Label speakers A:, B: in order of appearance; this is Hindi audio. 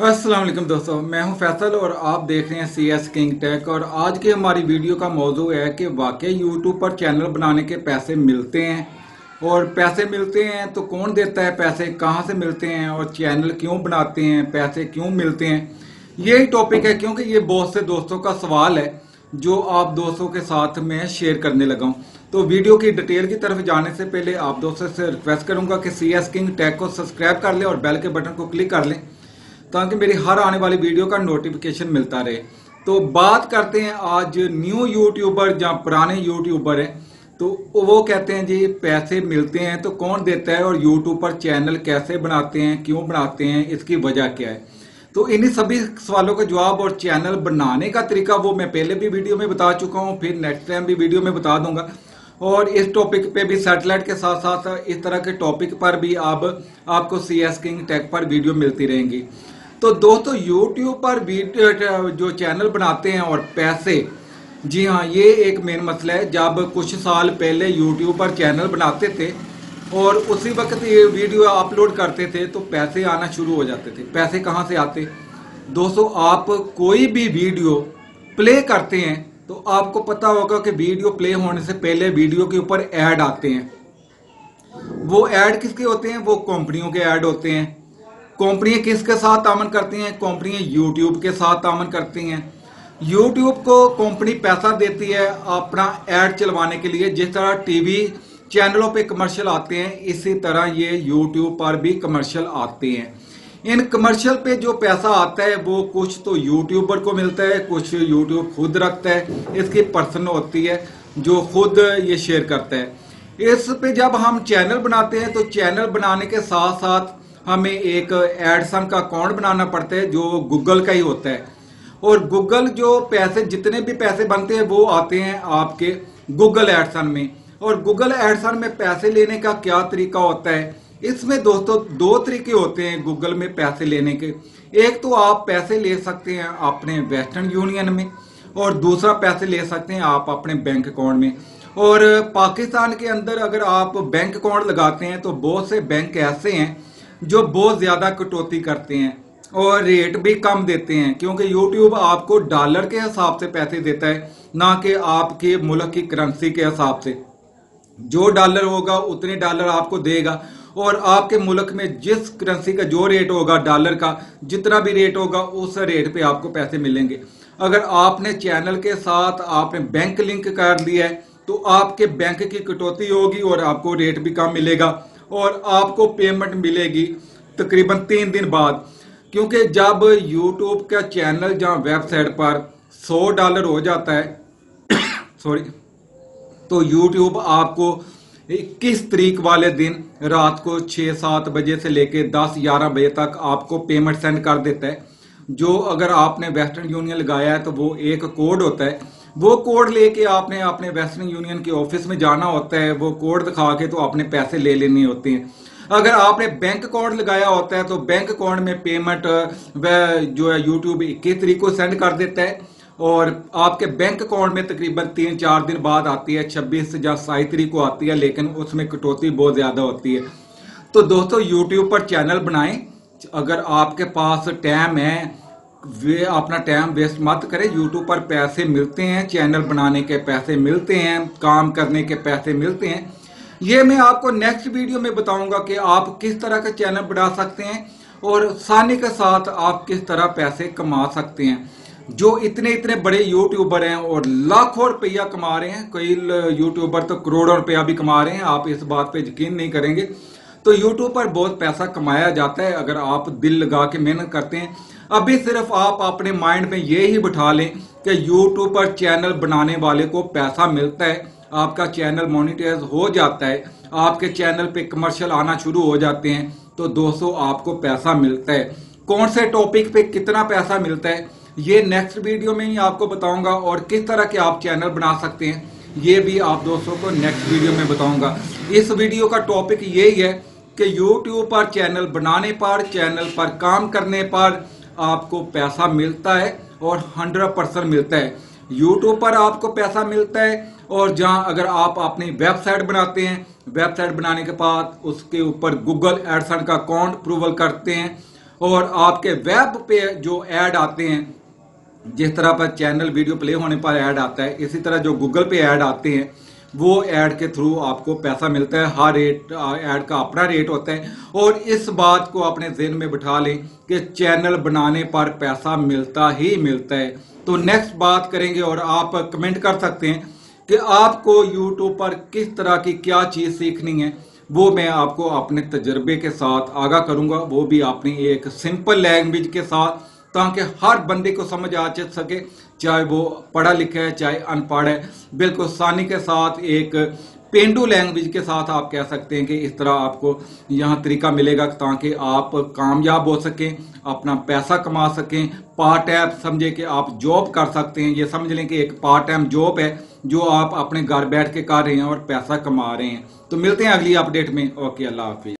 A: अस्सलाम वालेकुम दोस्तों, मैं हूं फैसल और आप देख रहे हैं CS किंग टेक। और आज की हमारी वीडियो का मौजू है कि वाकई यूट्यूब पर चैनल बनाने के पैसे मिलते हैं, और पैसे मिलते हैं तो कौन देता है पैसे, कहां से मिलते हैं और चैनल क्यों बनाते हैं, पैसे क्यों मिलते हैं। यही टॉपिक है क्योंकि ये बहुत से दोस्तों का सवाल है जो आप दोस्तों के साथ में शेयर करने लगा हूं। तो वीडियो की डिटेल की तरफ जाने से पहले आप दोस्तों से रिक्वेस्ट करूंगा कि CS किंग टेक को सब्सक्राइब कर लें और बेल के बटन को क्लिक कर लें ताकि मेरी हर आने वाली वीडियो का नोटिफिकेशन मिलता रहे। तो बात करते हैं आज न्यू यूट्यूबर या पुराने यूट्यूबर हैं, तो वो कहते हैं जी पैसे मिलते हैं तो कौन देता है, और यूट्यूब पर चैनल कैसे बनाते हैं, क्यों बनाते हैं, इसकी वजह क्या है। तो इन्हीं सभी सवालों का जवाब और चैनल बनाने का तरीका वो मैं पहले भी वीडियो में बता चुका हूँ, फिर नेक्स्ट टाइम भी वीडियो में बता दूंगा। और इस टॉपिक पे भी सैटेलाइट के साथ साथ इस तरह के टॉपिक पर भी आपको CS किंग टेक पर वीडियो मिलती रहेंगी। तो दोस्तों यूट्यूब पर वीडियो जो चैनल बनाते हैं और पैसे, जी हाँ, ये एक मेन मसला है। जब कुछ साल पहले यूट्यूब पर चैनल बनाते थे और उसी वक्त ये वीडियो अपलोड करते थे तो पैसे आना शुरू हो जाते थे। पैसे कहाँ से आते दोस्तों, आप कोई भी वीडियो प्ले करते हैं तो आपको पता होगा कि वीडियो प्ले होने से पहले वीडियो के ऊपर ऐड आते हैं। वो ऐड किसके होते हैं, वो कंपनियों के ऐड होते हैं। कंपनियां किसके साथ तामन करती हैं, कंपनियां यूट्यूब के साथ तामन करती हैं। यूट्यूब को कंपनी पैसा देती है अपना ऐड चलवाने के लिए। जिस तरह टीवी चैनलों पे कमर्शियल आते हैं, इसी तरह ये यूट्यूब पर भी कमर्शियल आते हैं। इन कमर्शियल पे जो पैसा आता है वो कुछ तो यूट्यूबर को मिलता है, कुछ यूट्यूब खुद रखता है। इसकी पर्सन होती है जो खुद ये शेयर करता है। इस पे जब हम चैनल बनाते हैं तो चैनल बनाने के साथ साथ हमें एक एडसन का अकाउंट बनाना पड़ता है जो गूगल का ही होता है। और गूगल जो पैसे, जितने भी पैसे बनते हैं वो आते हैं आपके गूगल एडसन में। और गूगल एडसन में पैसे लेने का क्या तरीका होता है, इसमें दोस्तों दो तरीके होते हैं गूगल में पैसे लेने के। एक तो आप पैसे ले सकते हैं अपने वेस्टर्न यूनियन में, और दूसरा पैसे ले सकते हैं आप अपने बैंक अकाउंट में। और पाकिस्तान के अंदर अगर आप बैंक अकाउंट लगाते हैं तो बहुत से बैंक ऐसे हैं जो बहुत ज्यादा कटौती करते हैं और रेट भी कम देते हैं, क्योंकि यूट्यूब आपको डॉलर के हिसाब से पैसे देता है, ना कि आपके मुल्क की करेंसी के हिसाब से। जो डॉलर होगा उतने डॉलर आपको देगा, और आपके मुल्क में जिस करेंसी का जो रेट होगा, डॉलर का जितना भी रेट होगा उस रेट पे आपको पैसे मिलेंगे। अगर आपने चैनल के साथ आपने बैंक लिंक कर लिया है तो आपके बैंक की कटौती होगी और आपको रेट भी कम मिलेगा, और आपको पेमेंट मिलेगी तकरीबन 3 दिन बाद। क्योंकि जब यूट्यूब का चैनल जहां वेबसाइट पर $100 हो जाता है सॉरी, तो यूट्यूब आपको 21 तारीख वाले दिन रात को 6-7 बजे से लेके 10-11 बजे तक आपको पेमेंट सेंड कर देता है। जो अगर आपने वेस्टर्न यूनियन लगाया है तो वो एक कोड होता है, वो कोड लेके आपने अपने वेस्टर्न यूनियन के ऑफिस में जाना होता है। वो कोड दिखा के तो आपने पैसे ले लेने होते हैं। अगर आपने बैंक अकाउंट लगाया होता है तो बैंक अकाउंट में पेमेंट वह जो है यूट्यूब 21 तारीख को सेंड कर देता है, और आपके बैंक अकाउंट में तकरीबन 3-4 दिन बाद आती है, 26 या 27 तारीख को आती है, लेकिन उसमें कटौती बहुत ज्यादा होती है। तो दोस्तों यूट्यूब पर चैनल बनाएं, अगर आपके पास टाइम है वे अपना टाइम वेस्ट मत करें। यूट्यूब पर पैसे मिलते हैं, चैनल बनाने के पैसे मिलते हैं, काम करने के पैसे मिलते हैं। ये मैं आपको नेक्स्ट वीडियो में बताऊंगा कि आप किस तरह का चैनल बना सकते हैं और आसानी के साथ आप किस तरह पैसे कमा सकते हैं। जो इतने इतने बड़े यूट्यूबर हैं और लाखों रुपया कमा रहे हैं, कई यूट्यूबर तो करोड़ों रुपया भी कमा रहे हैं, आप इस बात पे यकीन नहीं करेंगे। तो यूट्यूब पर बहुत पैसा कमाया जाता है अगर आप दिल लगा के मेहनत करते हैं। अभी सिर्फ आप अपने माइंड में ये ही बिठा लें कि यूट्यूब पर चैनल बनाने वाले को पैसा मिलता है, आपका चैनल मोनेटाइज हो जाता है, आपके चैनल पे कमर्शियल आना शुरू हो जाते हैं, तो दोस्तों आपको पैसा मिलता है। कौन से टॉपिक पे कितना पैसा मिलता है ये नेक्स्ट वीडियो में ही आपको बताऊंगा, और किस तरह के आप चैनल बना सकते हैं ये भी आप दोस्तों को नेक्स्ट वीडियो में बताऊंगा। इस वीडियो का टॉपिक यही है कि यूट्यूब पर चैनल बनाने पर, चैनल पर काम करने पर आपको पैसा मिलता है, और 100% मिलता है। यूट्यूब पर आपको पैसा मिलता है, और जहां अगर आप अपनी वेबसाइट बनाते हैं, वेबसाइट बनाने के बाद उसके ऊपर गूगल एडसन का अकाउंट अप्रूवल करते हैं और आपके वेब पे जो ऐड आते हैं, जिस तरह पर चैनल वीडियो प्ले होने पर ऐड आता है, इसी तरह जो गूगल पे ऐड आते हैं वो ऐड के थ्रू आपको पैसा मिलता है। हर ऐड का अपना रेट होता है और इस बात को अपने ज़हन में बिठा लें कि चैनल बनाने पर पैसा मिलता ही मिलता है। तो नेक्स्ट बात करेंगे और आप कमेंट कर सकते हैं कि आपको यूट्यूब पर किस तरह की क्या चीज़ सीखनी है, वो मैं आपको अपने तजर्बे के साथ आगाह करूंगा, वो भी अपनी एक सिंपल लैंग्वेज के साथ, ताकि हर बंदे को समझ आ सके, चाहे वो पढ़ा लिखा है चाहे अनपढ़ है। बिल्कुल आसानी के साथ एक पेंडू लैंग्वेज के साथ आप कह सकते हैं कि इस तरह आपको यहाँ तरीका मिलेगा ताकि आप कामयाब हो सकें, अपना पैसा कमा सकें। पार्ट टाइम समझे कि आप जॉब कर सकते हैं, ये समझ लें कि एक पार्ट टाइम जॉब है जो आप अपने घर बैठ के कर रहे हैं और पैसा कमा रहे हैं। तो मिलते हैं अगली अपडेट में। ओके, अल्लाह हाफिज।